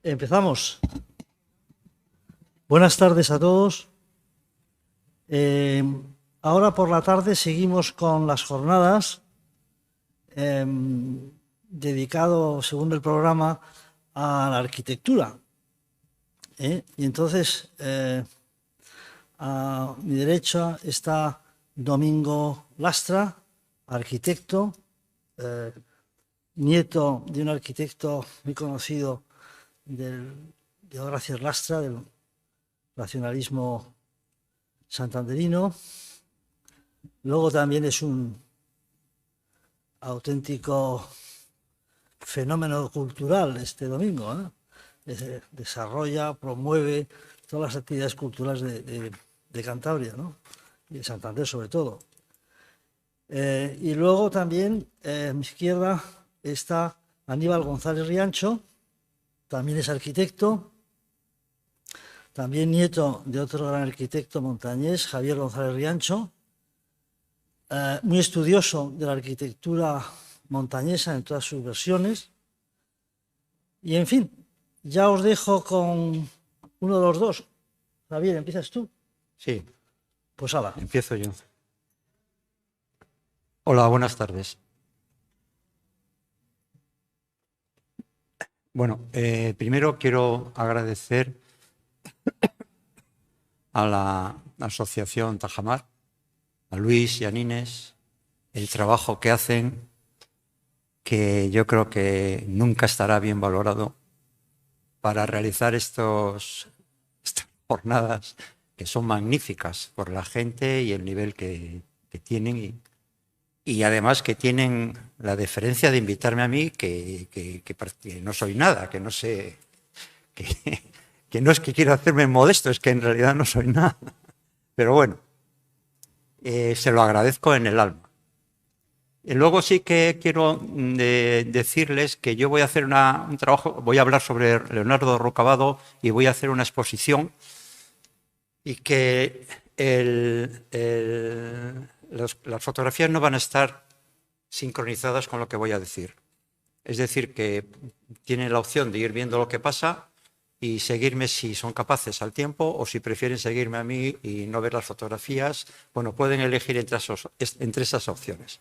Empezamos. Buenas tardes a todos. Ahora por la tarde seguimos con las jornadas dedicado, según el programa, a la arquitectura. Y entonces, a mi derecha está Domingo Lastra, arquitecto, nieto de un arquitecto muy conocido de Gracias Lastra, del racionalismo santanderino. Luego también es un auténtico fenómeno cultural este Domingo, desarrolla, promueve todas las actividades culturales de Cantabria, ¿no? Y de Santander sobre todo. Y luego también a mi izquierda está Aníbal González Riancho, también es arquitecto, también nieto de otro gran arquitecto montañés, Javier González Riancho, muy estudioso de la arquitectura montañesa en todas sus versiones. Y en fin, ya os dejo con uno de los dos. Javier, ¿empiezas tú? Sí. Pues hala. Empiezo yo. Hola, buenas tardes. Bueno, primero quiero agradecer a la Asociación Tajamar, a Luis y a Nines, el trabajo que hacen, que yo creo que nunca estará bien valorado para realizar estas jornadas que son magníficas por la gente y el nivel que tienen y además que tienen la deferencia de invitarme a mí, que no soy nada, que no sé, que no es que quiera hacerme modesto, es que en realidad no soy nada. Pero bueno, se lo agradezco en el alma. Y luego sí que quiero decirles que yo voy a hacer un trabajo, voy a hablar sobre Leonardo Rocabado y voy a hacer una exposición y que las fotografías no van a estar sincronizadas con lo que voy a decir. Es decir, que tienen la opción de ir viendo lo que pasa y seguirme si son capaces al tiempo, o si prefieren seguirme a mí y no ver las fotografías, bueno, pueden elegir entre esas opciones.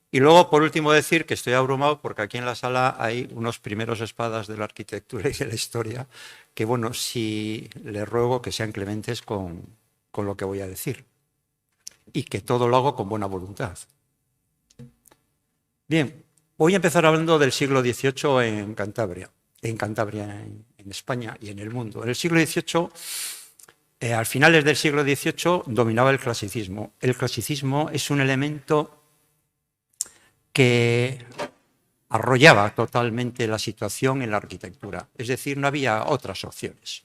Y luego, por último, decir que estoy abrumado porque aquí en la sala hay unos primeros espadas de la arquitectura y de la historia que, bueno, sí les ruego que sean clementes con lo que voy a decir y que todo lo hago con buena voluntad. Bien, voy a empezar hablando del siglo XVIII en Cantabria, en España y en el mundo. En el siglo XVIII, al finales del siglo XVIII, dominaba el clasicismo. El clasicismo es un elemento que arrollaba totalmente la situación en la arquitectura, es decir, no había otras opciones.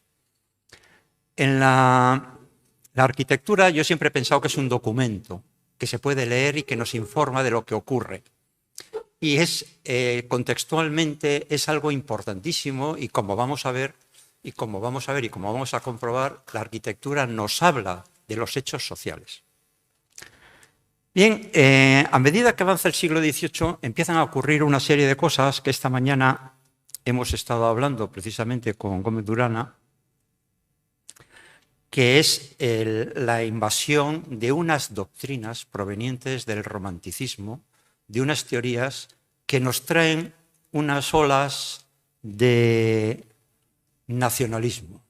En la arquitectura yo siempre he pensado que es un documento que se puede leer y que nos informa de lo que ocurre. Y contextualmente es algo importantísimo y como vamos a ver y como vamos a comprobar, la arquitectura nos habla de los hechos sociales. Bien, a medida que avanza el siglo XVIII empiezan a ocurrir una serie de cosas que esta mañana hemos estado hablando precisamente con Gómez Durana, que es la invasión de unas doctrinas provenientes del romanticismo, de unas teorías que nos traen unas olas de nacionalismo.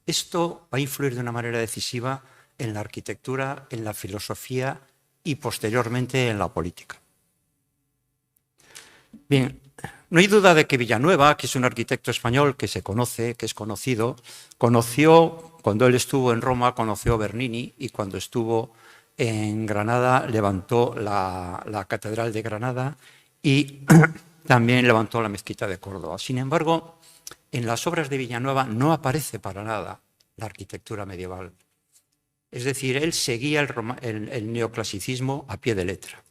Esto va a influir de una manera decisiva en la arquitectura, en la filosofía y posteriormente en la política. Bien, no hay duda de que Villanueva, que es un arquitecto español que se conoce, que es conocido, cuando él estuvo en Roma, conoció a Bernini, y cuando estuvo en Granada levantó la Catedral de Granada y también levantó la Mezquita de Córdoba. Sin embargo, en las obras de Villanueva no aparece para nada la arquitectura medieval. Es decir, él seguía el neoclasicismo a pie de letra.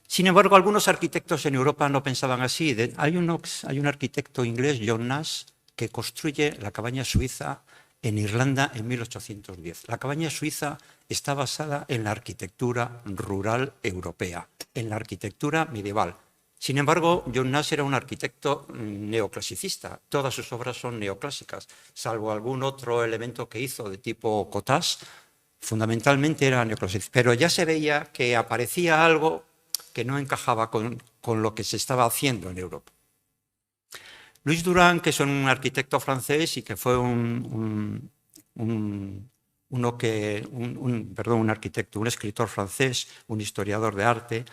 Sin embargo, algunos arquitectos en Europa no pensaban así. Hay un arquitecto inglés, John Nash, que construye la cabaña suiza en Irlanda en 1810. La cabaña suiza está basada en la arquitectura rural europea, en la arquitectura medieval. Sin embargo, John Nash era un arquitecto neoclasicista. Todas sus obras son neoclásicas, salvo algún otro elemento que hizo de tipo cottage. Fundamentalmente era neoclasicista. Pero ya se veía que aparecía algo que no encajaba con lo que se estaba haciendo en Europa. Louis Duran, que es un arquitecto francés y que fue un escritor francés, un historiador de arte,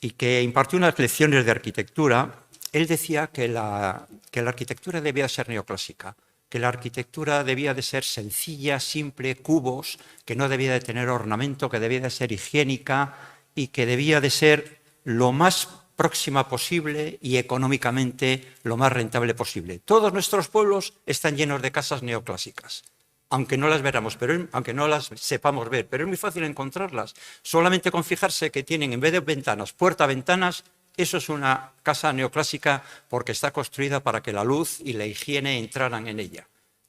y que impartió unas lecciones de arquitectura, él decía que la arquitectura debía ser neoclásica, que la arquitectura debía de ser sencilla, simple, cubos, que no debía de tener ornamento, que debía de ser higiénica y que debía de ser lo más próxima posible y económicamente lo más rentable posible. Todos nuestros pueblos están llenos de casas neoclásicas, aunque no las veramos, aunque no las sepamos ver, pero es muy fácil encontrarlas. Solamente con fijarse que tienen, en vez de ventanas, puerta-ventanas, eso es una casa neoclásica porque está construida para que la luz y la higiene entraran en ella.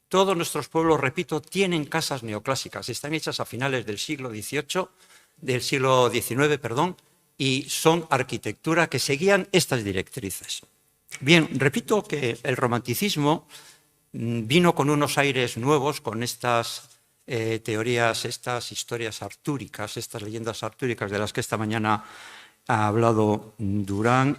Todos nuestros pueblos, repito, tienen casas neoclásicas, están hechas a finales del siglo XIX, y son arquitectura que seguían estas directrices. Bien, repito que el romanticismo vino con unos aires nuevos, con estas teorías, estas historias artúricas, estas leyendas artúricas de las que esta mañana ha hablado Durán.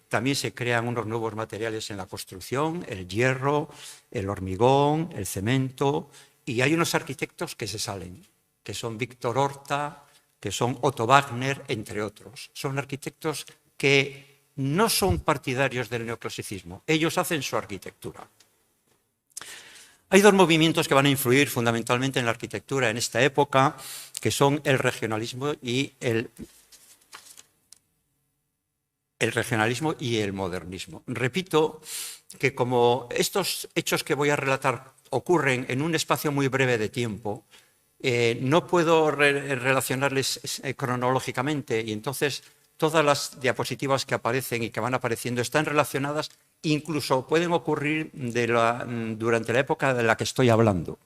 También se crean unos nuevos materiales en la construcción, el hierro, el hormigón, el cemento, y hay unos arquitectos que se salen, que son Víctor Horta, que son Otto Wagner, entre otros. Son arquitectos que no son partidarios del neoclasicismo, ellos hacen su arquitectura. Hay dos movimientos que van a influir fundamentalmente en la arquitectura en esta época, que son el regionalismo y el modernismo. Repito que como estos hechos que voy a relatar ocurren en un espacio muy breve de tiempo, no puedo relacionarles cronológicamente y entonces todas las diapositivas que aparecen y que van apareciendo están relacionadas, incluso pueden ocurrir durante la época de la que estoy hablando.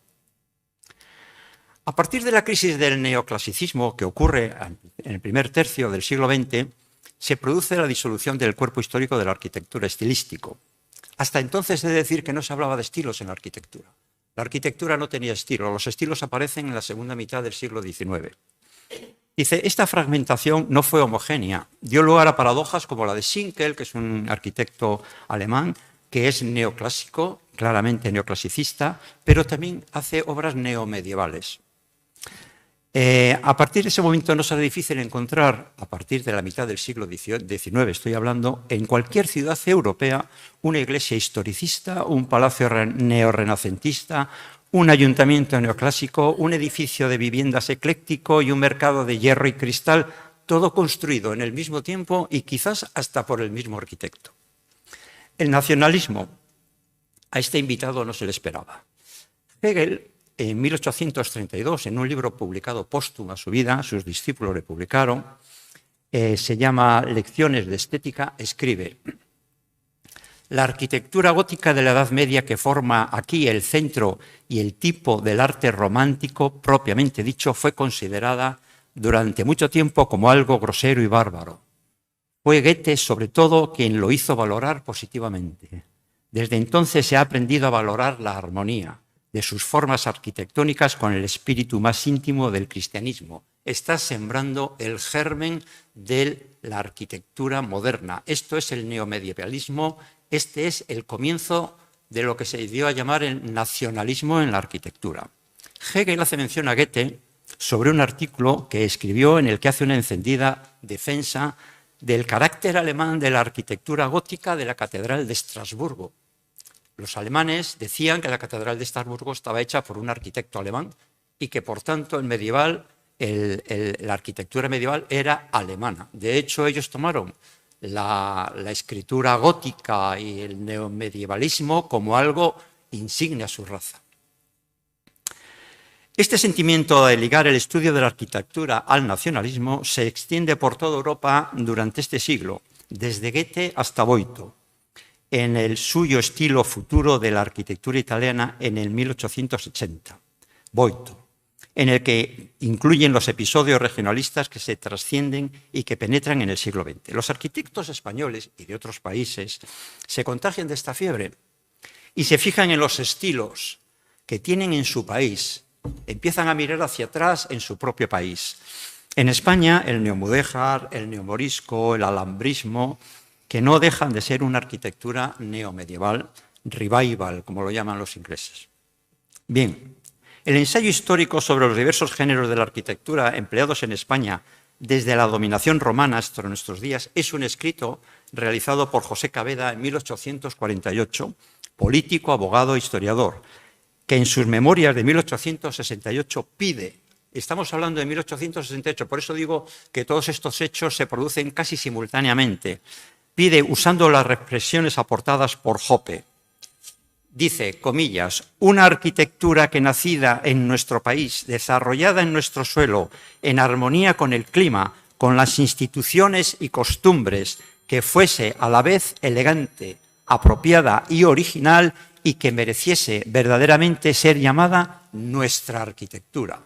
A partir de la crisis del neoclasicismo que ocurre en el primer tercio del siglo XX, se produce la disolución del cuerpo histórico de la arquitectura estilístico. Hasta entonces he de decir que no se hablaba de estilos en la arquitectura. La arquitectura no tenía estilo, los estilos aparecen en la segunda mitad del siglo XIX. Dice, esta fragmentación no fue homogénea, dio lugar a paradojas como la de Schinkel, que es un arquitecto alemán, que es neoclásico, claramente neoclasicista, pero también hace obras neomedievales. A partir de ese momento no será difícil encontrar, a partir de la mitad del siglo XIX, estoy hablando, en cualquier ciudad europea, una iglesia historicista, un palacio neorrenacentista, un ayuntamiento neoclásico, un edificio de viviendas ecléctico y un mercado de hierro y cristal, todo construido en el mismo tiempo y quizás hasta por el mismo arquitecto. El nacionalismo, a este invitado no se le esperaba. Hegel, en 1832, en un libro publicado póstumo a su vida, sus discípulos le publicaron, se llama Lecciones de Estética, escribe: la arquitectura gótica de la Edad Media, que forma aquí el centro y el tipo del arte romántico propiamente dicho, fue considerada durante mucho tiempo como algo grosero y bárbaro. Fue Goethe, sobre todo, quien lo hizo valorar positivamente. Desde entonces se ha aprendido a valorar la armonía de sus formas arquitectónicas con el espíritu más íntimo del cristianismo. Está sembrando el germen de la arquitectura moderna. Esto es el neomedievalismo, este es el comienzo de lo que se dio a llamar el nacionalismo en la arquitectura. Hegel hace mención a Goethe sobre un artículo que escribió en el que hace una encendida defensa del carácter alemán de la arquitectura gótica de la Catedral de Estrasburgo. Los alemanes decían que la Catedral de Estrasburgo estaba hecha por un arquitecto alemán y que, por tanto, la arquitectura medieval era alemana. De hecho, ellos tomaron la escritura gótica y el neomedievalismo como algo insigne a su raza. Este sentimiento de ligar el estudio de la arquitectura al nacionalismo se extiende por toda Europa durante este siglo, desde Goethe hasta Boito, en el suyo estilo futuro de la arquitectura italiana en el 1880. Boito. en el que incluyen los episodios regionalistas que se trascienden y que penetran en el siglo XX. Los arquitectos españoles y de otros países se contagian de esta fiebre y se fijan en los estilos que tienen en su país, empiezan a mirar hacia atrás en su propio país. En España, el neomudéjar, el neomorisco, el alhambrismo, que no dejan de ser una arquitectura neomedieval, revival, como lo llaman los ingleses. Bien, el ensayo histórico sobre los diversos géneros de la arquitectura empleados en España desde la dominación romana hasta nuestros días es un escrito realizado por José Caveda en 1848, político, abogado e historiador, que en sus memorias de 1868 pide, estamos hablando de 1868, por eso digo que todos estos hechos se producen casi simultáneamente, pide, usando las expresiones aportadas por Hoppe, dice, comillas, una arquitectura que nacida en nuestro país, desarrollada en nuestro suelo, en armonía con el clima, con las instituciones y costumbres, que fuese a la vez elegante, apropiada y original y que mereciese verdaderamente ser llamada nuestra arquitectura.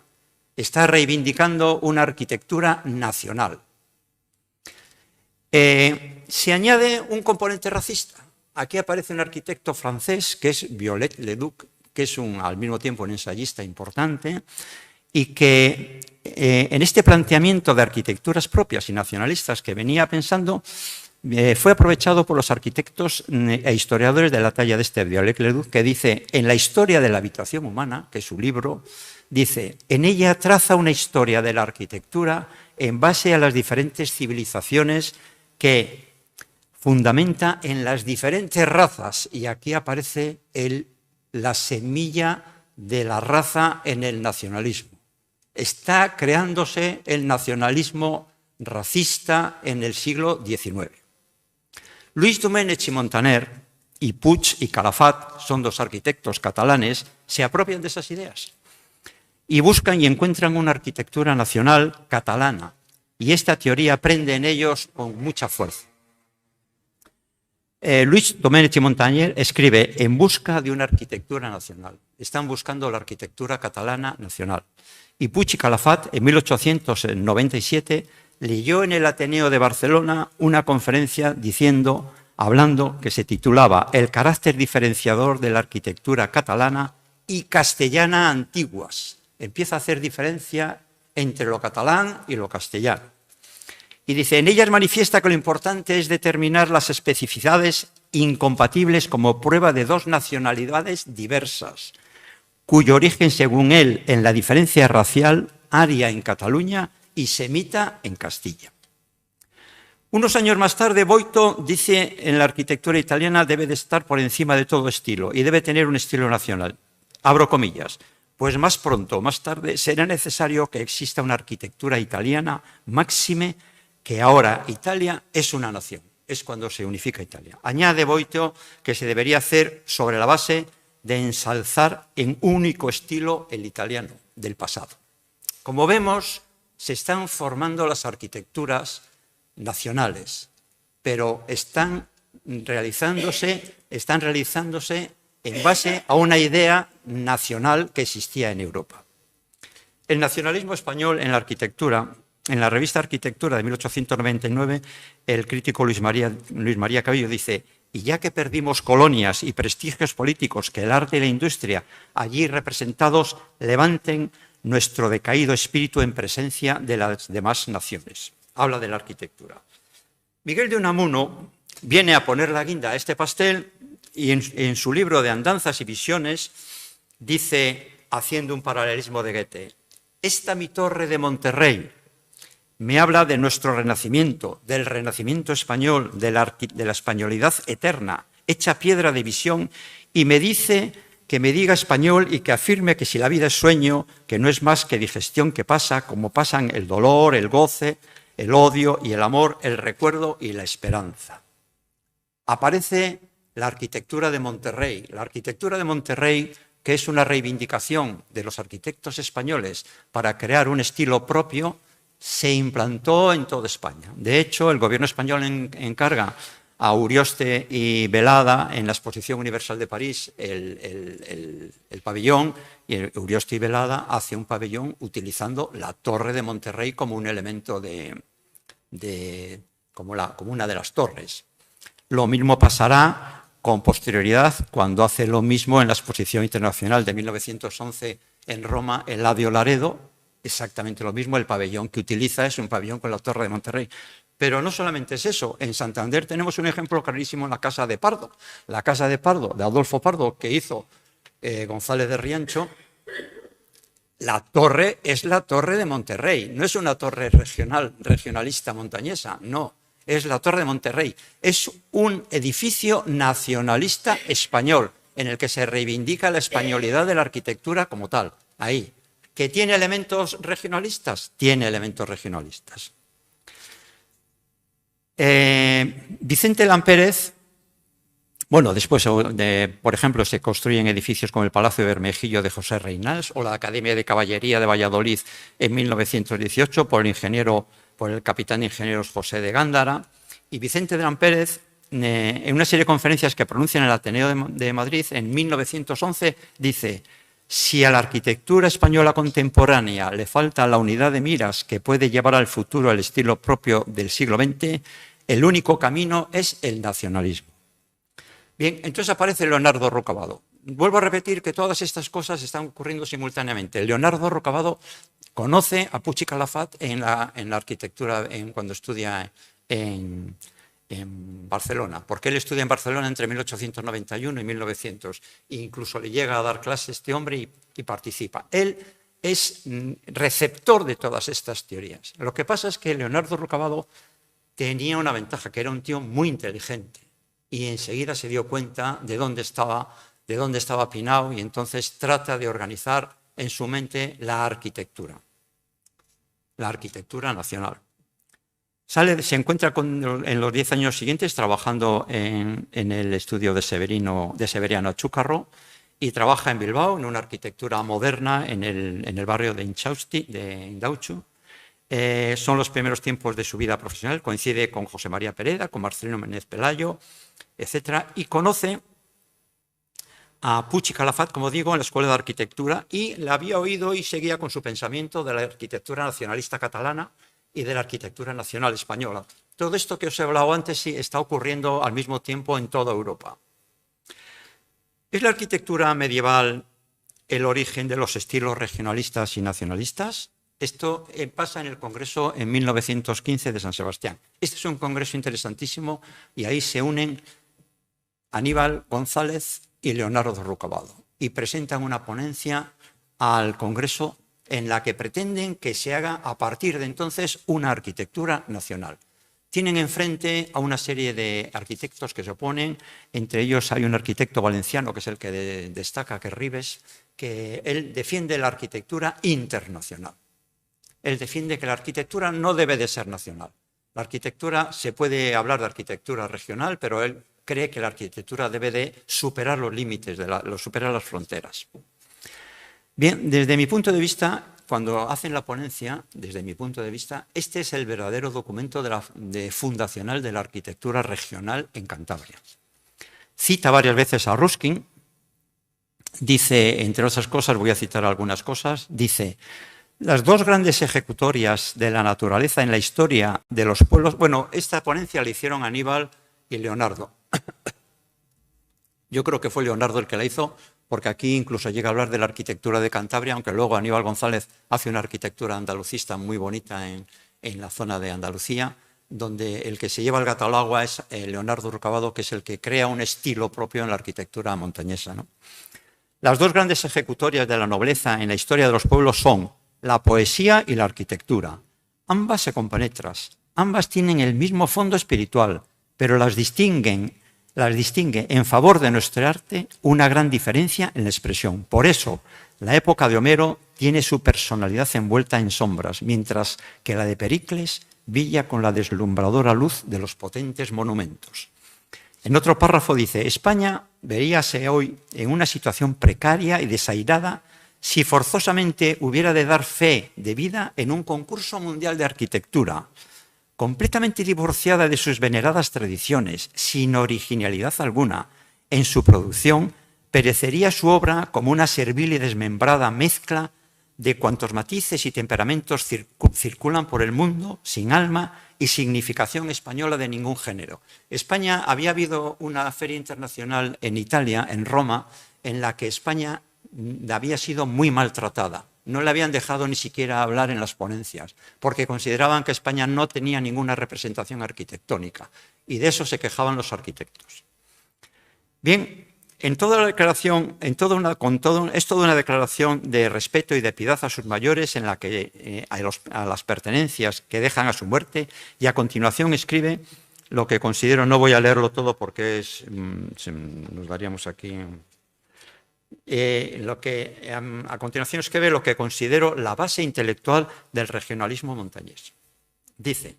Está reivindicando una arquitectura nacional. Se añade un componente racista. Aquí aparece un arquitecto francés que es Viollet-le-Duc, que es al mismo tiempo un ensayista importante y que en este planteamiento de arquitecturas propias y nacionalistas que venía pensando fue aprovechado por los arquitectos e historiadores de la talla de este Viollet-le-Duc, que dice, en la historia de la habitación humana, que es su libro, dice, en ella traza una historia de la arquitectura en base a las diferentes civilizaciones que fundamenta en las diferentes razas, y aquí aparece la semilla de la raza en el nacionalismo. Está creándose el nacionalismo racista en el siglo XIX. Luis Domènech y Montaner, y Puig y Calafat, son dos arquitectos catalanes, se apropian de esas ideas y buscan y encuentran una arquitectura nacional catalana, y esta teoría prende en ellos con mucha fuerza. Luis Domènech y Montaner escribe en busca de una arquitectura nacional. Están buscando la arquitectura catalana nacional. Y Puig y Calafat, en 1897, leyó en el Ateneo de Barcelona una conferencia hablando, que se titulaba El carácter diferenciador de la arquitectura catalana y castellana antiguas. Empieza a hacer diferencia entre lo catalán y lo castellano. Y dice, en ellas manifiesta que lo importante es determinar las especificidades incompatibles como prueba de dos nacionalidades diversas, cuyo origen, según él, en la diferencia racial, aria en Cataluña y semita en Castilla. Unos años más tarde, Boito dice, en la arquitectura italiana debe de estar por encima de todo estilo y debe tener un estilo nacional. Abro comillas. Pues más pronto o más tarde será necesario que exista una arquitectura italiana máxime que ahora Italia es una nación, es cuando se unifica Italia. Añade Boito que se debería hacer sobre la base de ensalzar en único estilo el italiano del pasado. Como vemos, se están formando las arquitecturas nacionales, pero están realizándose en base a una idea nacional que existía en Europa. El nacionalismo español en la arquitectura, en la revista Arquitectura de 1899, el crítico Luis María Cabello dice, y ya que perdimos colonias y prestigios políticos que el arte y la industria allí representados levanten nuestro decaído espíritu en presencia de las demás naciones. Habla de la arquitectura. Miguel de Unamuno viene a poner la guinda a este pastel y en su libro de Andanzas y Visiones dice, haciendo un paralelismo de Goethe, esta mi torre de Monterrey me habla de nuestro renacimiento, del renacimiento español, de la españolidad eterna, hecha piedra de visión, y me dice que me diga español y que afirme que si la vida es sueño, que no es más que digestión que pasa, como pasan el dolor, el goce, el odio y el amor, el recuerdo y la esperanza. Aparece la arquitectura de Monterrey. La arquitectura de Monterrey, que es una reivindicación de los arquitectos españoles para crear un estilo propio, se implantó en toda España. De hecho, el gobierno español encarga a Urioste y Velada en la Exposición Universal de París el pabellón, y Urioste y Velada hace un pabellón utilizando la Torre de Monterrey como un elemento como una de las torres. Lo mismo pasará con posterioridad cuando hace lo mismo en la Exposición Internacional de 1911 en Roma, Eladio Laredo, exactamente lo mismo, el pabellón que utiliza es un pabellón con la Torre de Monterrey. Pero no solamente es eso, en Santander tenemos un ejemplo clarísimo en la Casa de Pardo. La Casa de Pardo, de Adolfo Pardo, que hizo González de Riancho, la torre es la Torre de Monterrey, no es una torre regionalista montañesa, no. Es la Torre de Monterrey. Es un edificio nacionalista español en el que se reivindica la españolidad de la arquitectura como tal. Ahí. ¿Que tiene elementos regionalistas? Tiene elementos regionalistas. Vicente Lampérez, bueno, después, por ejemplo, se construyen edificios como el Palacio de Bermejillo de José Reynals o la Academia de Caballería de Valladolid en 1918 por el capitán de ingenieros José de Gándara, y Vicente de Lampérez, en una serie de conferencias que pronuncia en el Ateneo de Madrid en 1911, dice: si a la arquitectura española contemporánea le falta la unidad de miras que puede llevar al futuro el estilo propio del siglo XX, el único camino es el nacionalismo. Bien, entonces aparece Leonardo Rocavado. Vuelvo a repetir que todas estas cosas están ocurriendo simultáneamente. Leonardo Rocavado conoce a Puig i Calafat en la arquitectura cuando estudia en Barcelona, porque él estudia en Barcelona entre 1891 y 1900, e incluso le llega a dar clases este hombre y participa. Él es receptor de todas estas teorías. Lo que pasa es que Leonardo Rocavado tenía una ventaja, que era un tío muy inteligente, y enseguida se dio cuenta de dónde estaba Pinao, y entonces trata de organizar en su mente la arquitectura nacional. Se encuentra en los 10 años siguientes trabajando en el estudio de Severiano Achúcarro, y trabaja en Bilbao en una arquitectura moderna en el barrio de Indautxu. Son los primeros tiempos de su vida profesional, coincide con José María Pereda, con Marcelino Méndez Pelayo, etc. Y conoce a Puig i Calafat, como digo, en la Escuela de Arquitectura, y la había oído y seguía con su pensamiento de la arquitectura nacionalista catalana y de la arquitectura nacional española. Todo esto que os he hablado antes sí está ocurriendo al mismo tiempo en toda Europa. ¿Es la arquitectura medieval el origen de los estilos regionalistas y nacionalistas? Esto pasa en el Congreso en 1915 de San Sebastián. Este es un congreso interesantísimo y ahí se unen Aníbal González y Leonardo Rocavado y presentan una ponencia al Congreso en la que pretenden que se haga a partir de entonces una arquitectura nacional. Tienen enfrente a una serie de arquitectos que se oponen, entre ellos hay un arquitecto valenciano que es el que destaca, que es Ribes, que él defiende la arquitectura internacional. Él defiende que la arquitectura no debe de ser nacional. La arquitectura, se puede hablar de arquitectura regional, pero él cree que la arquitectura debe de superar los límites, superar las fronteras. Bien, desde mi punto de vista, cuando hacen la ponencia, desde mi punto de vista, este es el verdadero documento fundacional de la arquitectura regional en Cantabria. Cita varias veces a Ruskin, dice, entre otras cosas, voy a citar algunas cosas, dice: las dos grandes ejecutorias de la naturaleza en la historia de los pueblos... Bueno, esta ponencia la hicieron Aníbal y Leonardo. Yo creo que fue Leonardo el que la hizo, porque aquí incluso llega a hablar de la arquitectura de Cantabria, aunque luego Aníbal González hace una arquitectura andalucista muy bonita en la zona de Andalucía, donde el que se lleva el gato al agua es Leonardo Rocavado, que es el que crea un estilo propio en la arquitectura montañesa, ¿no? Las dos grandes ejecutorias de la nobleza en la historia de los pueblos son la poesía y la arquitectura. Ambas se compenetran, ambas tienen el mismo fondo espiritual, pero las distingue en favor de nuestro arte una gran diferencia en la expresión. Por eso, la época de Homero tiene su personalidad envuelta en sombras, mientras que la de Pericles brilla con la deslumbradora luz de los potentes monumentos. En otro párrafo dice: España veríase hoy en una situación precaria y desairada si forzosamente hubiera de dar fe de vida en un concurso mundial de arquitectura. completamente divorciada de sus veneradas tradiciones, sin originalidad alguna en su producción, perecería su obra como una servil y desmembrada mezcla de cuantos matices y temperamentos circulan por el mundo, sin alma y significación española de ningún género. España, había habido una feria internacional en Italia, en Roma, en la que España había sido muy maltratada. No le habían dejado ni siquiera hablar en las ponencias, porque consideraban que España no tenía ninguna representación arquitectónica, y de eso se quejaban los arquitectos. Bien, en toda la declaración, es toda una declaración de respeto y de piedad a sus mayores, en la que a las pertenencias que dejan a su muerte, y a continuación escribe lo que considero, no voy a leerlo todo porque nos daríamos aquí. A continuación escribe lo que considero la base intelectual del regionalismo montañés. Dice: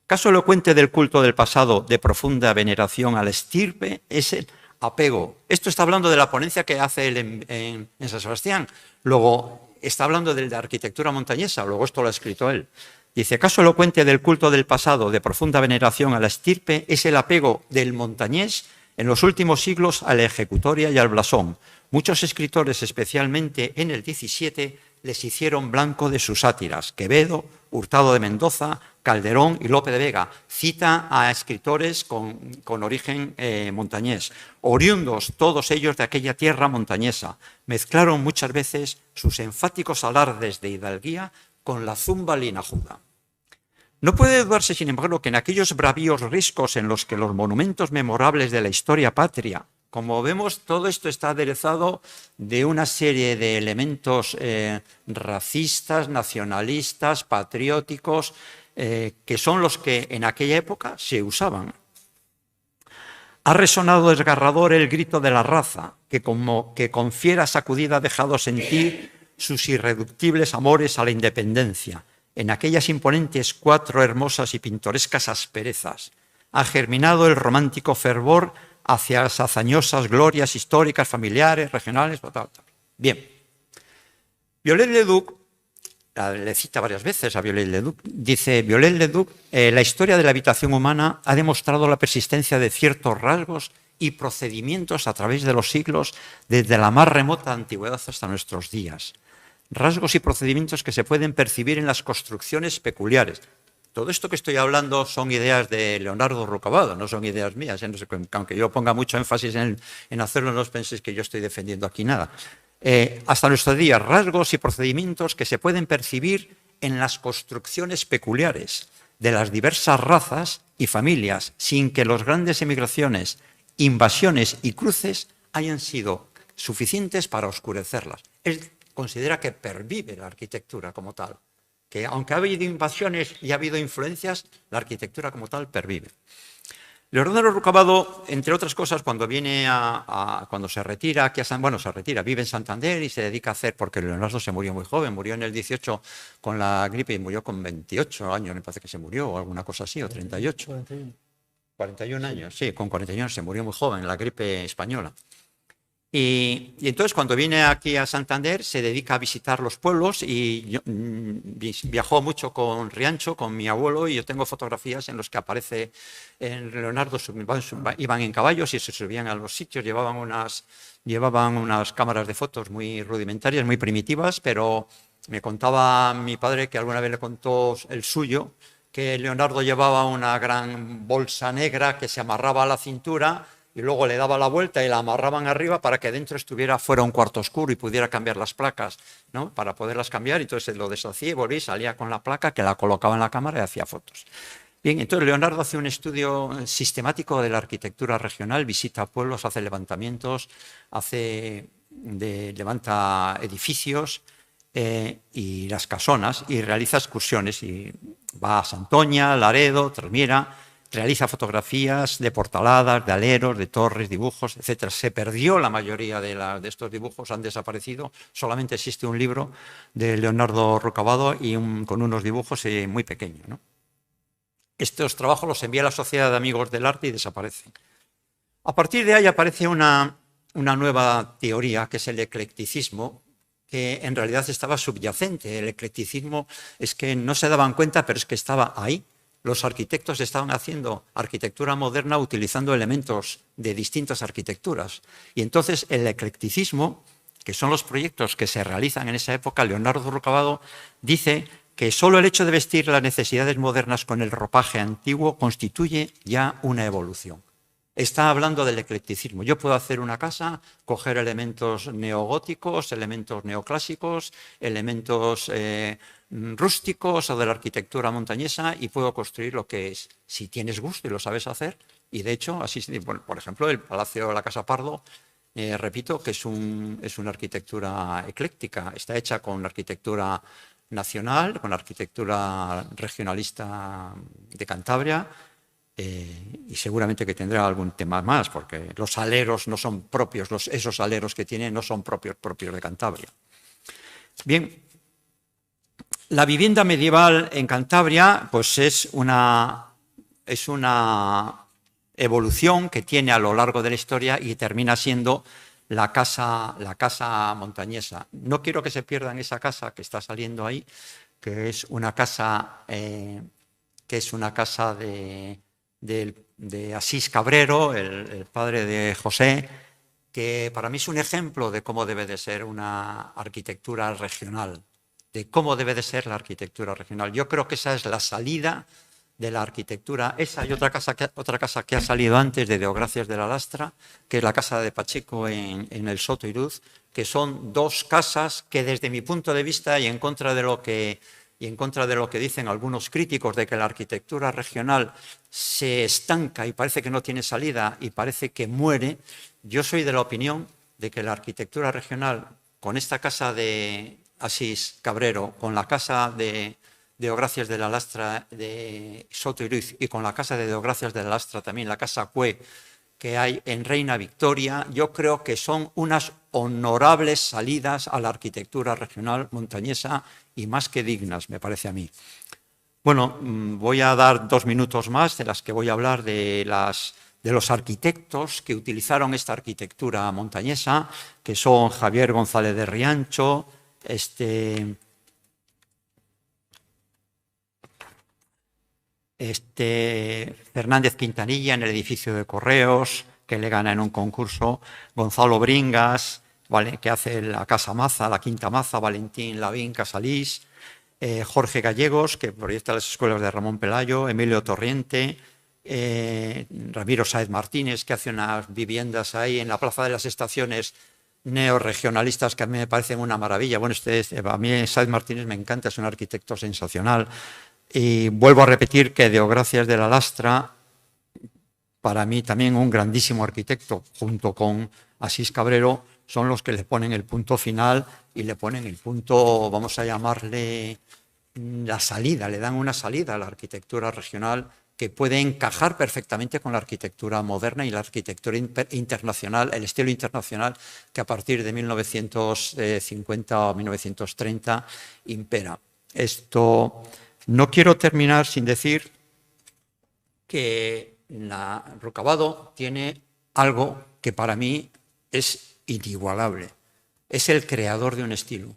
caso elocuente del culto del pasado de profunda veneración a la estirpe es el apego. Esto está hablando de la ponencia que hace él en San Sebastián. Luego está hablando de la arquitectura montañesa, luego esto lo ha escrito él. Dice: caso elocuente del culto del pasado de profunda veneración a la estirpe es el apego del montañés en los últimos siglos a la ejecutoria y al blasón. Muchos escritores, especialmente en el XVII, les hicieron blanco de sus sátiras. Quevedo, Hurtado de Mendoza, Calderón y Lope de Vega. Cita a escritores con origen montañés, oriundos todos ellos de aquella tierra montañesa. Mezclaron muchas veces sus enfáticos alardes de hidalguía con la zumba linajuda. No puede dudarse, sin embargo, que en aquellos bravíos riscos en los que los monumentos memorables de la historia patria, como vemos, todo esto está aderezado de una serie de elementos racistas, nacionalistas, patrióticos, que son los que en aquella época se usaban. Ha resonado desgarrador el grito de la raza, que con fiera sacudida ha dejado sentir sus irreductibles amores a la independencia. En aquellas imponentes 4 hermosas y pintorescas asperezas ha germinado el romántico fervor hacia las hazañosas glorias históricas, familiares, regionales, tal. Bien. Viollet-le-Duc, le cita varias veces a Viollet-le-Duc, dice Viollet-le-Duc: la historia de la habitación humana ha demostrado la persistencia de ciertos rasgos y procedimientos a través de los siglos, desde la más remota antigüedad hasta nuestros días. Rasgos y procedimientos que se pueden percibir en las construcciones peculiares. Todo esto que estoy hablando son ideas de Leonardo Ruccabado, no son ideas mías, no sé, aunque yo ponga mucho énfasis en hacerlo, no os penséis que yo estoy defendiendo aquí nada. Hasta nuestros días, rasgos y procedimientos que se pueden percibir en las construcciones peculiares de las diversas razas y familias, sin que las grandes emigraciones, invasiones y cruces hayan sido suficientes para oscurecerlas. Él considera que pervive la arquitectura como tal, que aunque ha habido invasiones y ha habido influencias, la arquitectura como tal pervive. Leonardo Ruccabado, entre otras cosas, cuando se retira, aquí se retira, vive en Santander y se dedica a hacer, porque Leonardo se murió muy joven, murió en el 18 con la gripe y murió con 28 años, me parece que se murió, o alguna cosa así, o 38. 41 años, sí, con 41 años se murió muy joven, la gripe española. Y entonces, cuando viene aquí a Santander, se dedica a visitar los pueblos y viajó mucho con Riancho, con mi abuelo, y yo tengo fotografías en las que aparece Leonardo, iban en caballos y se subían a los sitios, llevaban unas cámaras de fotos muy rudimentarias, muy primitivas, pero me contaba mi padre, que alguna vez le contó el suyo, que Leonardo llevaba una gran bolsa negra que se amarraba a la cintura y luego le daba la vuelta y la amarraban arriba para que dentro fuera un cuarto oscuro y pudiera cambiar las placas, ¿no? Para poderlas cambiar. Entonces lo deshacía y volvía y salía con la placa, que la colocaba en la cámara y hacía fotos. Bien, entonces Leonardo hace un estudio sistemático de la arquitectura regional, visita pueblos, hace levantamientos, levanta edificios y las casonas, y realiza excursiones, y va a Santoña, Laredo, Trasmiera. Realiza fotografías de portaladas, de aleros, de torres, dibujos, etc. Se perdió la mayoría de estos dibujos, han desaparecido. Solamente existe un libro de Leonardo Ruccabado con unos dibujos muy pequeños, ¿no? Estos trabajos los envía a la Sociedad de Amigos del Arte y desaparecen. A partir de ahí aparece una nueva teoría, que es el eclecticismo, que en realidad estaba subyacente. El eclecticismo es que no se daban cuenta, pero es que estaba ahí. los arquitectos estaban haciendo arquitectura moderna utilizando elementos de distintas arquitecturas. Y entonces el eclecticismo, que son los proyectos que se realizan en esa época, Leonardo Rucabado dice que solo el hecho de vestir las necesidades modernas con el ropaje antiguo constituye ya una evolución. Está hablando del eclecticismo. Yo puedo hacer una casa, coger elementos neogóticos, elementos neoclásicos, elementos rústicos o de la arquitectura montañesa y puedo construir lo que es, si tienes gusto y lo sabes hacer. Y de hecho, así, bueno, por ejemplo, el Palacio de la Casa Pardo, repito, que es una arquitectura ecléctica. Está hecha con arquitectura nacional, con arquitectura regionalista de Cantabria, y seguramente que tendrá algún tema más, porque los aleros no son propios, esos aleros que tiene no son propios de Cantabria. Bien, la vivienda medieval en Cantabria pues es una evolución que tiene a lo largo de la historia y termina siendo la casa montañesa. No quiero que se pierdan esa casa que está saliendo ahí, que es una casa de Asís Cabrero, el padre de José, que para mí es un ejemplo de cómo debe de ser una arquitectura regional, de cómo debe de ser la arquitectura regional. Yo creo que esa es la salida de la arquitectura. Esa y otra casa que ha salido antes de Deogracias de la Lastra, que es la casa de Pacheco en el Soto Iruz, que son dos casas que desde mi punto de vista y en contra de lo que dicen algunos críticos de que la arquitectura regional se estanca y parece que no tiene salida y parece que muere, yo soy de la opinión de que la arquitectura regional, con esta casa de Asís Cabrero, con la casa de Deogracias de la Lastra de Soto Iruz y con la casa de Deogracias de la Lastra también, la casa Cue, que hay en Reina Victoria, yo creo que son unas honorables salidas a la arquitectura regional montañesa y más que dignas, me parece a mí. Bueno, voy a dar 2 minutos más de las que voy a hablar de los arquitectos que utilizaron esta arquitectura montañesa, que son Javier González de Riancho, Fernández Quintanilla en el edificio de Correos, que le gana en un concurso, Gonzalo Bringas, ¿vale?, que hace la Casa Maza, la Quinta Maza, Valentín Lavín Casalís, Jorge Gallegos, que proyecta las escuelas de Ramón Pelayo, Emilio Torriente, Ramiro Sáez Martínez, que hace unas viviendas ahí en la Plaza de las Estaciones neorregionalistas que a mí me parecen una maravilla. Bueno, a mí Sáez Martínez me encanta, es un arquitecto sensacional. Y vuelvo a repetir que Deogracias de la Lastra, para mí también un grandísimo arquitecto, junto con Asís Cabrero, son los que le ponen el punto final y le ponen el punto, vamos a llamarle, la salida, le dan una salida a la arquitectura regional que puede encajar perfectamente con la arquitectura moderna y la arquitectura internacional, el estilo internacional que a partir de 1950 o 1930 impera. No quiero terminar sin decir que Rucabado tiene algo que para mí es inigualable. Es el creador de un estilo.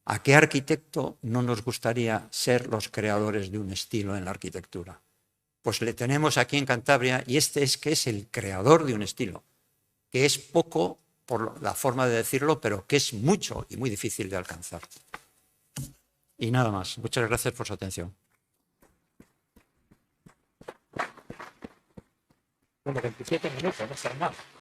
¿A qué arquitecto no nos gustaría ser los creadores de un estilo en la arquitectura? Pues le tenemos aquí en Cantabria y es que es el creador de un estilo, que es poco por la forma de decirlo, pero que es mucho y muy difícil de alcanzar. Y nada más. Muchas gracias por su atención. Bueno, 27 minutos, no está mal.